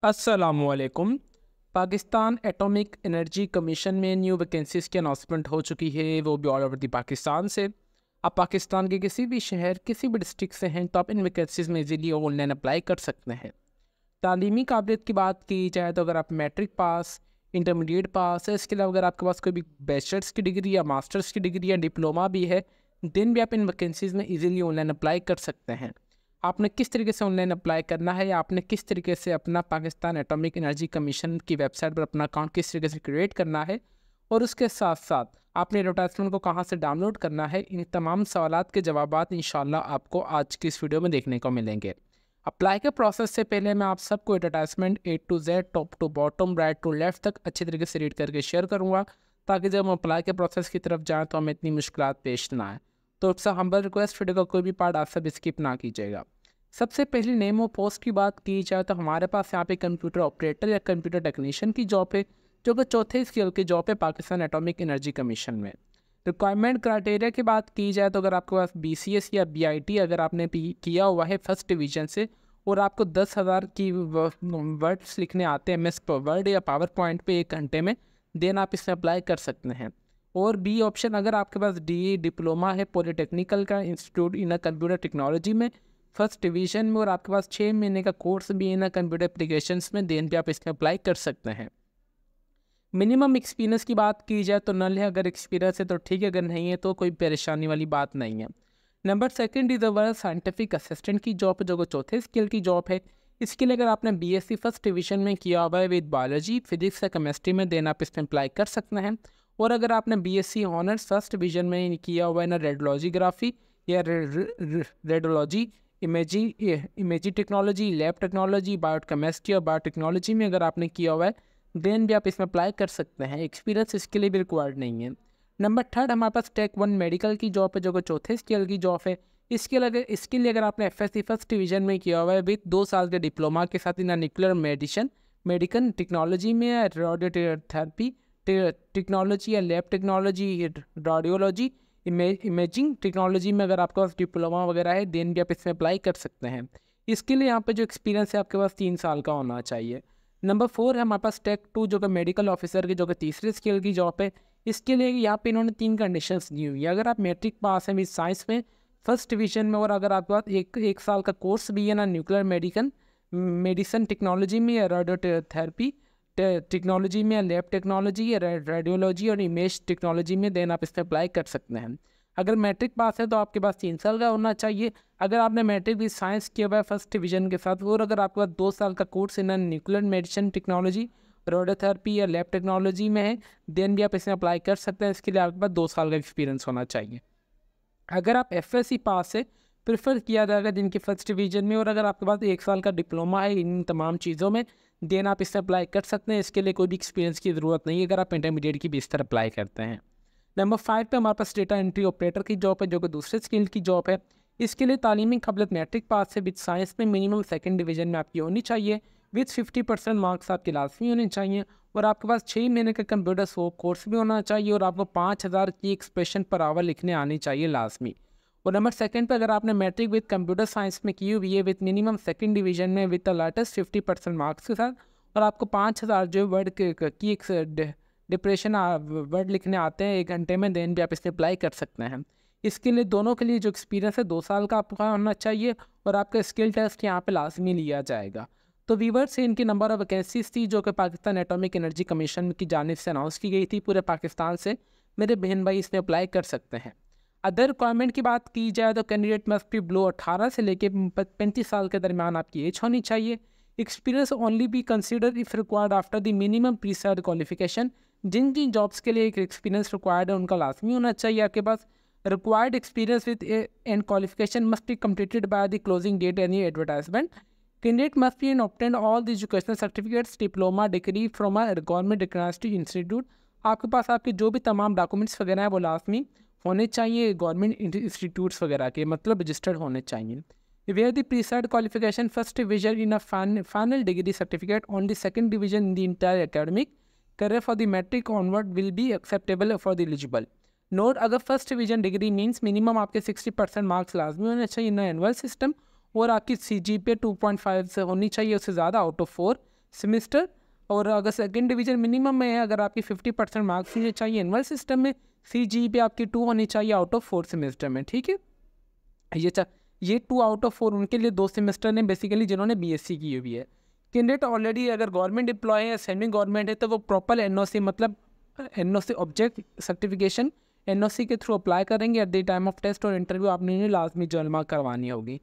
अस्सलामुअलैकुम। Pakistan atomic energy commission में new vacancies की अनाउंसमेंट हो चुकी है, वो भी ऑल ओवर दी पाकिस्तान से। आप पाकिस्तान के किसी भी शहर, किसी भी डिस्ट्रिक्ट से हैं तो आप इन वैकेंसीज़ में इजीली ऑनलाइन अप्लाई कर सकते हैं। तालीमी काबिलियत की बात की जाए तो अगर आप मैट्रिक पास, इंटरमीडिएट पास है, इसके अलावा अगर आपके पास कोई भी बैचलर्स की डिग्री या मास्टर्स की डिग्री या डिप्लोमा भी है, दिन भी आप इन वैकेंसीज़ में इजीली ऑनलाइन अप्लाई कर सकते हैं। आपने किस तरीके से ऑनलाइन अप्लाई करना है या आपने किस तरीके से अपना पाकिस्तान एटॉमिक एनर्जी कमीशन की वेबसाइट पर अपना अकाउंट किस तरीके से क्रिएट करना है, और उसके साथ साथ आपने एडवर्टाइजमेंट को कहाँ से डाउनलोड करना है, इन तमाम सवालात के जवाबात इंशाल्लाह आपको आज की इस वीडियो में देखने को मिलेंगे। अप्लाई के प्रोसेस से पहले मैं आप सबको advertisement A to Z, top to bottom, right to left तक अच्छी तरीके से रीड करके शेयर करूँगा, ताकि जब हम अप्लाई के प्रोसेस की तरफ जाएँ तो हमें इतनी मुश्किलात पेश ना आए। तो इससे हम्बल रिक्वेस्ट, वीडियो का कोई भी पार्ट आप सब स्किप ना कीजिएगा। सबसे पहले नेम और पोस्ट की बात की जाए तो हमारे पास यहाँ पे कंप्यूटर ऑपरेटर या कंप्यूटर टेक्नीशियन की जॉब है, जो कि चौथे स्केल की जॉब है पाकिस्तान एटॉमिक एनर्जी कमीशन में। रिक्वायरमेंट क्राइटेरिया की बात की जाए तो अगर आपके पास BCS या BIT अगर आपने किया हुआ है फर्स्ट डिवीजन से, और आपको 10,000 की वर्ड्स लिखने आते हैं MS वर्ड या पावर पॉइंट पे 1 घंटे में, देन आप इसमें अप्लाई कर सकते हैं। और बी ऑप्शन, अगर आपके पास DE डिप्लोमा है पॉलिटेक्निकल का इंस्टीट्यूट इन कंप्यूटर टेक्नोलॉजी में फर्स्ट डिवीजन में, और आपके पास 6 महीने का कोर्स भी इन कंप्यूटर एप्लीकेशंस में, देन भी आप इसमें अप्लाई कर सकते हैं। मिनिमम एक्सपीरियंस की बात की जाए तो नल है, अगर एक्सपीरियंस है तो ठीक है, अगर नहीं है तो कोई परेशानी वाली बात नहीं है। Number second is our scientific assistant की जॉब, जो चौथे स्किल की जॉब है। इसके लिए अगर आपने BSc फर्स्ट डिवीजन में किया हुआ है विद बायोलॉजी, फिजिक्स या केमिस्ट्री में, देन आप इसमें अप्लाई कर सकते हैं। और अगर आपने BSc ऑनर्स फर्स्ट डिवीजन में किया हुआ है ना रेडियोलॉजीग्राफी या radiology, imaging technology, lab technology, biochemistry और बायोटेक्नोलॉजी में अगर आपने किया हुआ है, देन भी आप इसमें अप्लाई कर सकते हैं। एक्सपीरियंस इसके लिए भी रिक्वायर्ड नहीं है। नंबर थर्ड हमारे पास टेक 1 मेडिकल की जॉब है, जो कि चौथे स्केल की जॉब है। इसके लिए अगर आपने FSc फर्स्ट डिवीजन में किया हुआ है विद 2 साल के डिप्लोमा के साथ इन न्यूक्लियर मेडिकल टेक्नोलॉजी में, रेडियोथेरेपी टेक्नोलॉजी या lab technology, radiology, imaging technology में अगर आपके पास डिप्लोमा वगैरह है, देन भी आप इसमें अप्लाई कर सकते हैं। इसके लिए यहाँ पे जो एक्सपीरियंस है आपके पास 3 साल का होना चाहिए। नंबर 4 है हमारे पास टेक 2, जो कि मेडिकल ऑफिसर की, जो कि तीसरे स्केल की जॉब है। इसके लिए यहाँ पे इन्होंने 3 कंडीशंस दी हुई है। अगर आप मैट्रिक पास हैं विद साइंस में फर्स्ट डिवीजन में, और अगर आपके पास एक साल का कोर्स भी है ना न्यूक्लियर मेडिसिन टेक्नोलॉजी में, या रेडियोथेरेपी टेक्नोलॉजी में, या लैब टेक्नोलॉजी, या रेडियोलॉजी और इमेज टेक्नोलॉजी में, देन आप इस पर अप्लाई कर सकते हैं। अगर मैट्रिक पास है तो आपके पास 3 साल का होना चाहिए। अगर आपने मैट्रिक भी साइंस किया हुआ है फर्स्ट डिवीजन के साथ, और अगर आपके पास 2 साल का course in nuclear medicine technology, radiotherapy या लैब टेक्नोलॉजी में है, देन भी आप इसमें अप्लाई कर सकते हैं। इसके लिए आपके पास 2 साल का एक्सपीरियंस होना चाहिए। अगर आप FSc पास है, प्रेफर किया जाएगा जिनकी फर्स्ट डिवीजन में, और अगर आपके पास 1 साल का डिप्लोमा है इन तमाम चीज़ों में, देन आप इसमें अप्लाई कर सकते हैं। इसके लिए कोई भी एक्सपीरियंस की ज़रूरत नहीं है अगर आप इंटरमीडिएट की बेस पर अप्लाई करते हैं। नंबर 5 पे हमारे पास डेटा एंट्री ऑपरेटर की जॉब है, जो कि दूसरे स्किल की जॉब है। इसके लिए तालीमी काबिलियत मैट्रिक पास है विद साइंस में मिनिमम सेकंड डिवीजन में आपकी होनी चाहिए, विद 50% मार्क्स आपके लाजमी होने चाहिए, और आपके पास 6 महीने का कंप्यूटर कोर्स भी होना चाहिए, और आपको 5,000 की एक्सप्रेशन पर आवर लिखने आनी चाहिए लाजमी। और नंबर सेकंड पे अगर आपने मैट्रिक विद कंप्यूटर साइंस में की हुई है विद मिनिमम सेकंड डिवीजन में विद द लेटेस्ट 50% मार्क्स के साथ, और आपको 5,000 जो वर्ड की एक डिप्रेशन वर्ड लिखने आते हैं 1 घंटे में, देन भी आप इसमें अप्लाई कर सकते हैं। इसके लिए दोनों के लिए जो एक्सपीरियंस है 2 साल का आपका होना चाहिए, और आपका स्किल टेस्ट यहाँ पे लाजमी लिया जाएगा। तो वीवर्स से इनकी नंबर ऑफ वैकेंसीज थी, जो कि पाकिस्तान एटॉमिक एनर्जी कमीशन की जानिब से अनाउंस की गई थी पूरे पाकिस्तान से। मेरे बहन भाई इसमें अप्लाई कर सकते हैं। अदर रिक्वायरमेंट की बात की जाए तो कैंडिडेट मस्ट बी बिलो 18 से लेके 35 साल के दरमियान आपकी एज होनी चाहिए। Experience only be consider if required after the minimum prescribed qualification. जिन जिन जॉब्स के लिए एक एक्सपीरियंस रिक्वायर्ड है उनका लाजमी होना चाहिए आपके पास। Required experience with and qualification must be completed by the closing date any advertisement. Candidate must be obtain all the educational certificates, diploma, degree from a government recognised institute. आपके पास आपके जो भी तमाम डॉक्यूमेंट्स वगैरह हैं वो लाजमी होने चाहिए गवर्नमेंट इंस्टीट्यूट्स वगैरह के, मतलब रजिस्टर्ड होने चाहिए। Where the prescribed qualification first division in a final degree certificate on the second division in the entire academic career for the matric onward will be acceptable for the eligible. Note, अगर first division degree means minimum आपके 60% marks लाजमी होने चाहिए in annual system, और आपकी CGPA 2.5 से होनी चाहिए, उससे ज़्यादा आउट ऑफ 4। सेमेस्टर, और अगर सेकंड डिवीजन मिनिमम में है, अगर आपकी 50% मार्क्स होने चाहिए एनुअल सिस्टम में, CGPA आपकी 2 होनी चाहिए आउट ऑफ 4 सेमेस्टर में, ठीक है। ये 2 आउट ऑफ 4 उनके लिए 2 सेमेस्टर ने बेसिकली जिन्होंने BSc की हुई है। कैंडिडेट ऑलरेडी अगर गवर्नमेंट एम्प्लॉय है, सेमी गवर्नमेंट है, तो वो प्रॉपर NOC मतलब NOC ऑब्जेक्ट सर्टिफिकेशन NOC के थ्रू अप्लाई करेंगे। At the time of test और इंटरव्यू आपने लाजमी जमा करवानी होगी।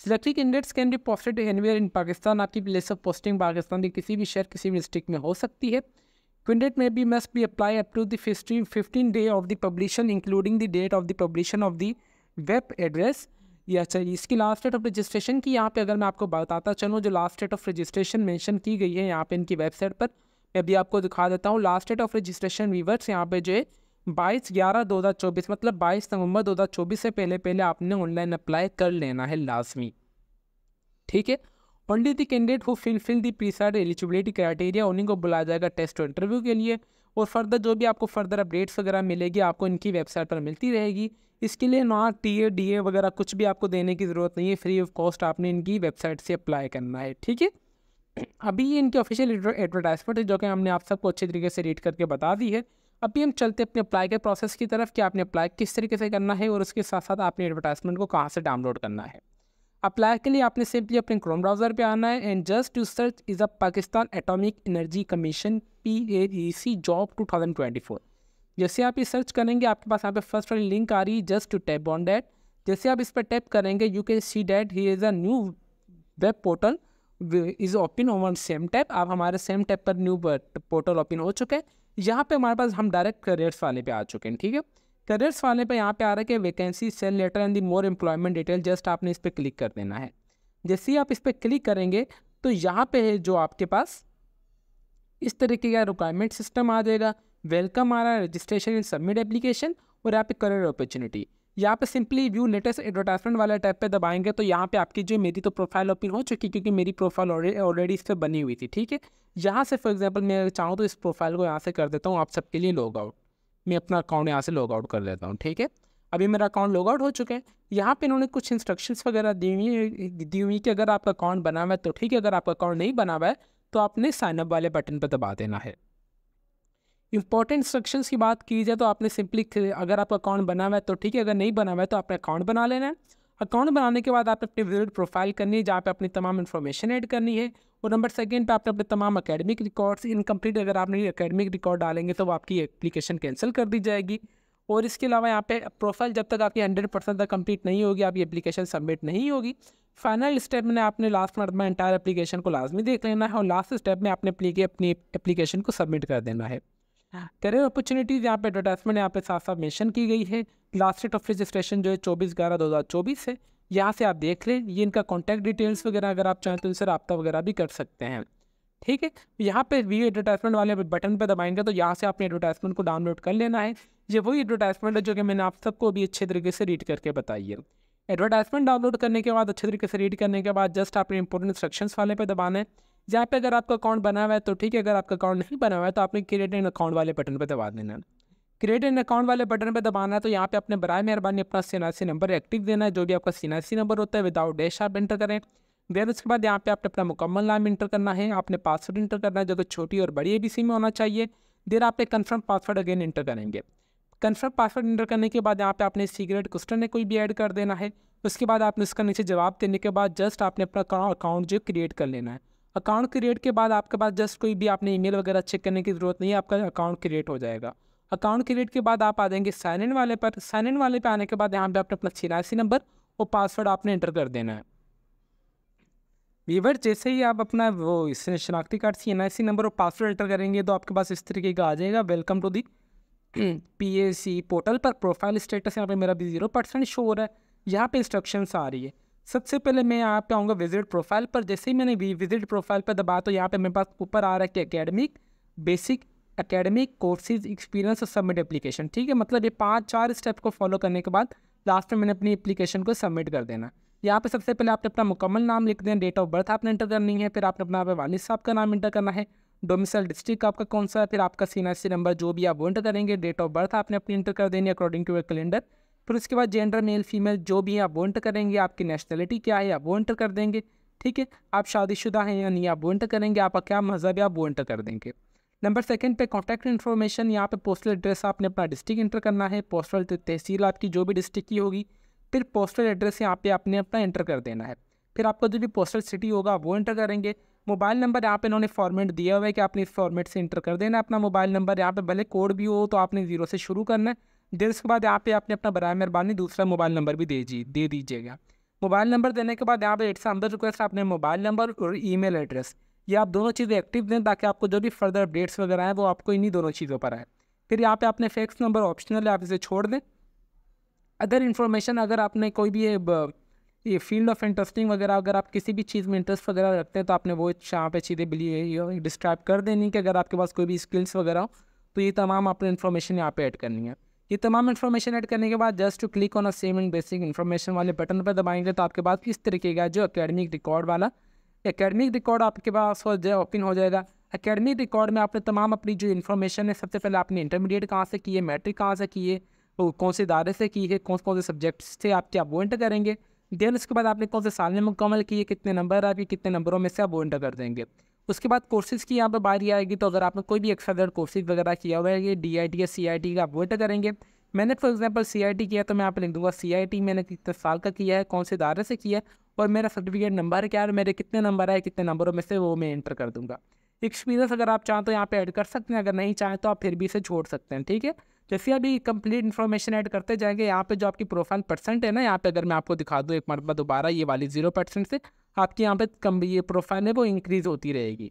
Selected candidates can be posted anywhere in Pakistan. आपकी प्लेस ऑफ पोस्टिंग पाकिस्तान के किसी भी शहर, किसी भी डिस्ट्रिक्ट में हो सकती है। Candidate may be must be apply up to the 15 day of the publication including the date of the publication of the web address. या चाहिए इसकी लास्ट डेट ऑफ रजिस्ट्रेशन की यहाँ पे अगर मैं आपको बताता चलूँ, जो last date of registration mention की गई है यहाँ पे इनकी वेबसाइट पर, मैं भी आपको दिखा देता हूँ। Last date of registration viewers यहाँ पे जो है 22/11/2024 मतलब 22 नवंबर 2024 से पहले आपने ऑनलाइन अप्लाई कर लेना है लाजमी, ठीक है। Only the candidate who fill the prescribed eligibility criteria, उन्हीं को बुलाया जाएगा टेस्ट और इंटरव्यू के लिए। और फर्दर जो भी आपको फर्दर अपडेट्स वगैरह मिलेगी आपको इनकी वेबसाइट पर मिलती रहेगी। इसके लिए ना TA DA वगैरह कुछ भी आपको देने की ज़रूरत नहीं है, फ्री ऑफ कॉस्ट आपने इनकी वेबसाइट से अप्लाई करना है, ठीक है। अभी ये इनकी ऑफिशियल एडवर्टाइजमेंट है जो कि हमने आप सबको अच्छे तरीके से रीड करके बता दी है। अभी हम चलते अपने अप्लाई के प्रोसेस की तरफ कि आपने अप्लाई किस तरीके से करना है और उसके साथ साथ आपने एडवर्टाइजमेंट को कहाँ से डाउनलोड करना है। अप्लाई के लिए आपने सिंपली अपने क्रोम ब्राउज़र पे आना है and just to search is a Pakistan atomic energy commission PAEC job 2024। जैसे आप ये सर्च करेंगे आपके पास यहाँ पे फर्स्ट वाली लिंक आ रही है, just to tap on that. जैसे आप इस पर टैप करेंगे you can see that he is a new web portal is open over same tap. आप हमारे सेम टैप पर न्यू पोर्टल ओपन हो चुके हैं। यहाँ पे हमारे पास हम डायरेक्ट करियर्स वाले पे आ चुके हैं, ठीक है। करियर्स वाले पे यहाँ पे आ रहा है कि vacancy cell letter and the more employment detail, just आपने इस पर क्लिक कर देना है। जैसे ही आप इस पर क्लिक करेंगे तो यहाँ पे है जो आपके पास इस तरीके का रिक्वायरमेंट सिस्टम आ जाएगा। वेलकम आ रहा है, रजिस्ट्रेशन एंड सबमिट एप्लीकेशन, और यहाँ पे करियर अपॉर्चुनिटी। यहाँ पे सिंपली व्यू लेटेस्ट एडवर्टाइजमेंट वाला टैब पे दबाएंगे तो यहाँ पे आपकी जो मेरी तो प्रोफाइल ओपन हो चुकी क्योंकि मेरी प्रोफाइल ऑलरेडी इस पर बनी हुई थी, ठीक है। यहाँ से फॉर एग्जांपल मैं चाहूँ तो इस प्रोफाइल को यहाँ से कर देता हूँ आप सबके लिए लॉग आउट। मैं अपना अकाउंट यहाँ से लॉग आउट कर देता हूँ, ठीक है। अभी मेरा अकाउंट लॉग आउट हो चुका है। यहाँ पे इन्होंने कुछ इंस्ट्रक्शंस वगैरह दी हुई कि अगर आपका अकाउंट बना हुआ है तो ठीक है, अगर आपका अकाउंट नहीं बना हुआ है तो आपने साइनअप वाले बटन पर दबा देना है। इंपॉर्टेंट इंस्ट्रक्शंस की बात की जाए तो आपने सिंपली अगर आपका अकाउंट बना हुआ है तो ठीक है, अगर नहीं बना हुआ है तो आपने अकाउंट बना लेना है। अकाउंट बनाने के बाद आपने अपनी विजिट प्रोफाइल करनी है जहाँ पे अपनी तमाम इन्फॉर्मेशन ऐड करनी है। और नंबर सेकंड पे आपने अपने तमाम एकेडमिक रिकॉर्ड्स इनकम्प्लीट, अगर आपने एकेडमिक रिकॉर्ड डालेंगे तो वो आपकी एप्लीकेशन कैंसिल कर दी जाएगी। और इसके अलावा यहाँ पे प्रोफाइल जब तक आपकी 100% तक कंप्लीट नहीं होगी आपकी एप्लीकेशन सबमिट नहीं होगी। फाइनल स्टेप में आपने लास्ट मिनट में एंटायर एप्लीकेशन को लाजमी देख लेना है और लास्ट स्टेप में आपने अपनी एप्लीकेशन को सबमिट कर देना है। करियर अपॉर्चुनिटीज़ यहाँ पे एडवर्टाइजमेंट यहाँ पे साफ साफ मेंशन की गई है। लास्ट डेट ऑफ रजिस्ट्रेशन जो है 24/11/2024 है। यहाँ से आप देख लें, ये इनका कॉन्टैक्ट डिटेल्स वगैरह अगर आप चाहें तो इनसे रब्ता वगैरह भी कर सकते हैं, ठीक है। यहाँ पे व्यू एडवर्टाइजमेंट वाले बटन पर दबाएंगे तो यहाँ से आपने एडवर्टाइजमेंट को डाउनलोड कर लेना है। ये वही एडवर्टाइजमेंट है जो कि मैंने आप सबको भी अच्छे तरीके से रीड करके बताई है। एडवर्टाइजमेंट डाउनलोड करने के बाद अच्छे तरीके से रीड करने के बाद जस्ट आपने इंपॉर्टेंट इंस्ट्रक्शंस वाले पे दबाना है। जहाँ पे अगर आपका अकाउंट बना हुआ है तो ठीक है, अगर आपका अकाउंट नहीं बना हुआ है तो आपने क्रिएट एन अकाउंट वाले बटन पे दबा देना है। क्रिएट एन अकाउंट वाले बटन पे दबाना है तो यहाँ पे अपने बराए मेहरबानी अपना CNIC नंबर एक्टिव देना है। जो भी आपका CNIC नंबर होता है विदाउट डैश आप एंटर करें। देन उसके बाद यहाँ पे आपने अपना मुकम्मल नाम इंटर करना है, आपने पासवर्ड इंटर करना है जो कि छोटी और बड़ी ABC में होना चाहिए। देन आपने कन्फर्म पासवर्ड अगेन इंटर करेंगे। कन्फर्म पासवर्ड इंटर करने के बाद यहाँ पे आपने सीक्रेट क्वेश्चन है कोई भी ऐड कर देना है। उसके बाद आपने उसका नीचे जवाब देने के बाद जस्ट आपने अपना अकाउंट जो क्रिएट कर लेना है। अकाउंट क्रिएट के बाद आपके पास जस्ट कोई भी आपने ईमेल वगैरह चेक करने की ज़रूरत नहीं है, आपका अकाउंट क्रिएट हो जाएगा। अकाउंट क्रिएट के बाद आप आ जाएंगे साइन इन वाले पर। साइन इन वाले पे आने के बाद यहाँ पे आपने अपना CNIC नंबर और पासवर्ड आपने एंटर कर देना है। वीवर जैसे ही आप अपना वो शनाख्ती कार्ड CNIC नंबर और पासवर्ड एंटर करेंगे तो आपके पास इस तरीके का आ जाएगा, welcome to the PAC portal पर। प्रोफाइल स्टेटस यहाँ पे मेरा भी 0% शो हो रहा है। यहाँ पे इंस्ट्रक्शंस आ रही है। सबसे पहले मैं यहाँ पे आऊँगा विजिट प्रोफाइल पर। जैसे ही मैंने विजिट प्रोफाइल पर दबा तो यहाँ पे मेरे पास ऊपर आ रहा है कि academic basic academic courses experience और सबमिट एप्लीकेशन, ठीक है। मतलब ये 5-4 स्टेप को फॉलो करने के बाद लास्ट में मैंने अपनी एप्लीकेशन को सबमिट कर देना। यहाँ पे सबसे पहले आपने अपना मुकम्मल नाम लिख दें, डेट ऑफ बर्थ आपने एंटर करनी है, फिर आपने अपना वालिद साहब का नाम एंटर करना है, डोमिसाइल डिस्ट्रिक्ट आपका कौन सा है, फिर आपका CNIC नंबर जो भी आप वो एंटर करेंगे, डेट ऑफ बर्थ आपने अपनी एंटर कर देनी अकॉर्डिंग टू योर कैलेंडर। फिर उसके बाद जेंडर मेल फीमेल जो भी आप वो एंटर करेंगे, आपकी नेशनलिटी क्या है आप वो एंटर कर देंगे, ठीक है, आप शादीशुदा हैं या नहीं, आप वो एंटर करेंगे। आपका क्या मज़हब है, आप वो एंटर कर देंगे। नंबर सेकंड पे कॉन्टैक्ट इन्फॉर्मेशन, यहाँ पे पोस्टल एड्रेस आपने अपना डिस्ट्रिक्ट एंटर करना है, पोस्टल तहसील आपकी जो भी डिस्ट्रिक्ट की होगी, फिर पोस्टल एड्रेस यहाँ पे आपने अपना एंटर कर देना है। फिर आपका जो भी पोस्टल सिटी होगा वो एंटर करेंगे। मोबाइल नंबर यहाँ पे इन्होंने फॉर्मेट दिया हुआ है कि आपने इस फॉर्मेट से एंटर कर देना है अपना मोबाइल नंबर। यहाँ पे भले कोड भी हो तो आपने 0 से शुरू करना है। देर उसके बाद यहाँ पे आपने अपना बराए मेहरबानी दूसरा मोबाइल नंबर भी दे दीजिएगा। मोबाइल नंबर देने के बाद यहाँ पे इट्स अंदर रिक्वेस्ट आपने मोबाइल नंबर और ईमेल एड्रेस, ये आप दोनों चीज़ें एक्टिव दें ताकि आपको जो भी फर्दर अपडेट्स वगैरह हैं वो आपको इन्हीं दोनों चीज़ों पर आए। फिर यहाँ पे आपने फैक्स नंबर ऑप्शनल है, आप इसे छोड़ दें। अदर इन्फॉर्मेशन, अगर आपने कोई भी ये फील्ड ऑफ इंटरेस्टिंग वगैरह, अगर आप किसी भी चीज़ में इंटरेस्ट वगैरह रखते हैं तो आपने वो यहाँ पे चीज़ें बिली डिस्क्राइब कर देनी कि अगर आपके पास कोई भी स्किल्स वगैरह हो तो ये तमाम आपने इन्फॉर्मेशन यहाँ पे ऐड करनी है। ये तमाम इन्फॉर्मेशन ऐड करने के बाद just to click on a same and basic information वाले बटन पर दबाएंगे तो आपके पास इस तरीके का जो एकेडमिक रिकॉर्ड वाला एकेडमिक रिकॉर्ड आपके पास ओपन हो जाएगा। एकेडमिक रिकॉर्ड में आपने तमाम अपनी जो इन्फॉर्मेशन है, सबसे पहले आपने इंटरमीडिएट कहाँ से की है, मैट्रिक कहाँ से की है, वो कौन से इदारे से की है, कौन कौन से सब्जेक्ट्स थे आपके, आप वो एंटर करेंगे। देन उसके बाद आपने कौन से साल में मुकम्मल किए, कितने नंबर आपके, कितने नंबरों में से आप वो एंटर कर देंगे। उसके बाद कोर्सेज़ की यहाँ पर बारी आएगी, तो अगर आपने कोई भी एक्स्ट्रा कोर्सेज वगैरह किया हुआ है, ये DIT या CIT का, आप वो एंटर करेंगे। मैंने फॉर एग्जांपल CIT किया तो मैं यहाँ पर लिख दूँगा CIT मैंने कितने साल का किया है, कौन से इदारे से किया है और मेरा सर्टिफिकेट नंबर क्या है, मेरे कितने नंबर आए, कितने नंबरों में से, वो मैं एंटर कर दूँगा। एक्सपीरियंस अगर आप चाहें तो यहाँ पे ऐड कर सकते हैं, अगर नहीं चाहें तो आप फिर भी इसे छोड़ सकते हैं। ठीक है, जैसे अभी कंप्लीट इन्फॉर्मेशन ऐड करते जाएंगे। यहाँ पे जो आपकी प्रोफाइल परसेंट है ना, यहाँ पे अगर मैं आपको दिखा दूँ एक मरतबा दोबारा, ये वाली 0% से आपकी यहाँ पे कम ये प्रोफाइल है वो इंक्रीज़ होती रहेगी।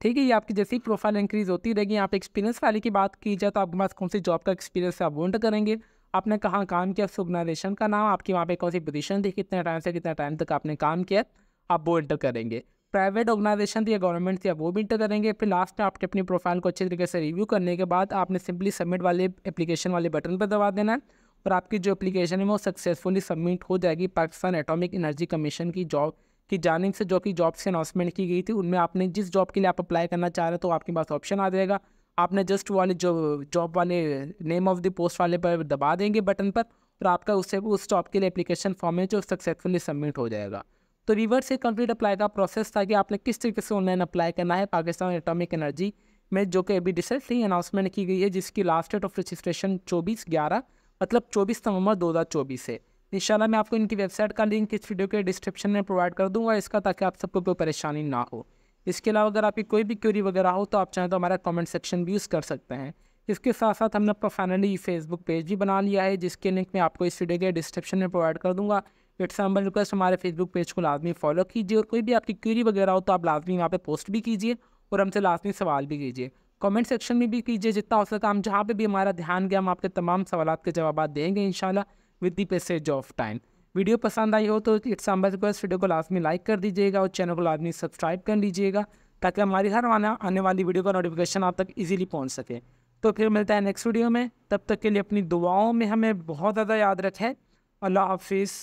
ठीक है, ये आपकी जैसी प्रोफाइल इंक्रीज़ होती रहेगी। यहाँ पे एक्सपीरियंस वाले की बात की जाए तो आपके पास कौन सी जॉब का एक्सपीरियंस है आप वो एंटर करेंगे। आपने कहाँ काम किया, उस ऑर्गेनाइजेशन का नाम, आपकी वहाँ पे कौन सी पोजीशन थी, कितने टाइम से कितने टाइम तक आपने काम किया, आप वो एंटर करेंगे। प्राइवेट ऑर्गेनाइजेशन थी या गवर्नमेंट थी, आप वो भी एंटर करेंगे। फिर लास्ट में आपने अपनी प्रोफाइल को अच्छे तरीके से रिव्यू करने के बाद आपने सिंपली सबमिट वाले एप्लीकेशन वाले बटन पर दबा देना है और आपकी जो एप्लीकेशन है वो सक्सेसफुली सबमिट हो जाएगी। पाकिस्तान एटॉमिक एनर्जी कमीशन की जॉब की जानिब से जो कि जॉब्स की अनाउंसमेंट की गई थी, उनमें आपने जिस जॉब के लिए आप अप्लाई करना चाह रहे हो तो आपके पास ऑप्शन आ जाएगा। आपने जस्ट वाले जो जॉब वाले नेम ऑफ द पोस्ट वाले पर दबा देंगे बटन पर और आपका उससे उस जॉब के लिए एप्लीकेशन फॉर्म है जो सक्सेसफुली सबमिट हो जाएगा। तो रिवर्स से कंप्लीट अप्लाई का प्रोसेस था कि आपने किस तरीके से ऑनलाइन अप्लाई करना है पाकिस्तान एटॉमिक एनर्जी में, जो कि अभी रिसेंटली अनाउंसमेंट की गई है, जिसकी लास्ट डेट ऑफ रजिस्ट्रेशन 24/11 मतलब 24 नवंबर 2024 है। इंशाल्लाह मैं आपको इनकी वेबसाइट का लिंक इस वीडियो के डिस्क्रिप्शन में प्रोवाइड कर दूंगा इसका, ताकि आप सबको कोई परेशानी ना हो। इसके अलावा अगर आपकी कोई भी क्वेरी वगैरह हो तो आप चाहें तो हमारा कमेंट सेक्शन भी यूज़ कर सकते हैं। इसके साथ साथ हमने अपना फाइनली फेसबुक पेज भी बना लिया है, जिसके लिंक मैं आपको इस वीडियो के डिस्क्रिप्शन में प्रोवाइड कर दूँगा। इट्स हम्बल रिक्वेस्ट हमारे फेसबुक पेज को लाजमी फॉलो कीजिए और कोई भी आपकी क्वेरी वगैरह हो तो आप लाजमी वहाँ पे पोस्ट भी कीजिए और हमसे लाजमी सवाल भी कीजिए। कमेंट सेक्शन में भी कीजिए, जितना हो सका हम जहाँ पे भी हमारा ध्यान गया हम आपके तमाम सवालात के जवाब देंगे इंशाल्लाह with the passage of time. Video पसंद आई हो तो इट्स हम्बल रिक्वेस्ट वीडियो को लाजमी लाइक कर दीजिएगा और चैनल को लाजमी सब्सक्राइब कर लीजिएगा, ताकि हमारी हर आने वाली वीडियो का नोटिफिकेशन आप तक ईजिली पहुँच सके। तो फिर मिलता है नेक्स्ट वीडियो में, तब तक के लिए अपनी दुआओं में हमें बहुत ज़्यादा याद रखें। अल्लाह हाफिज़।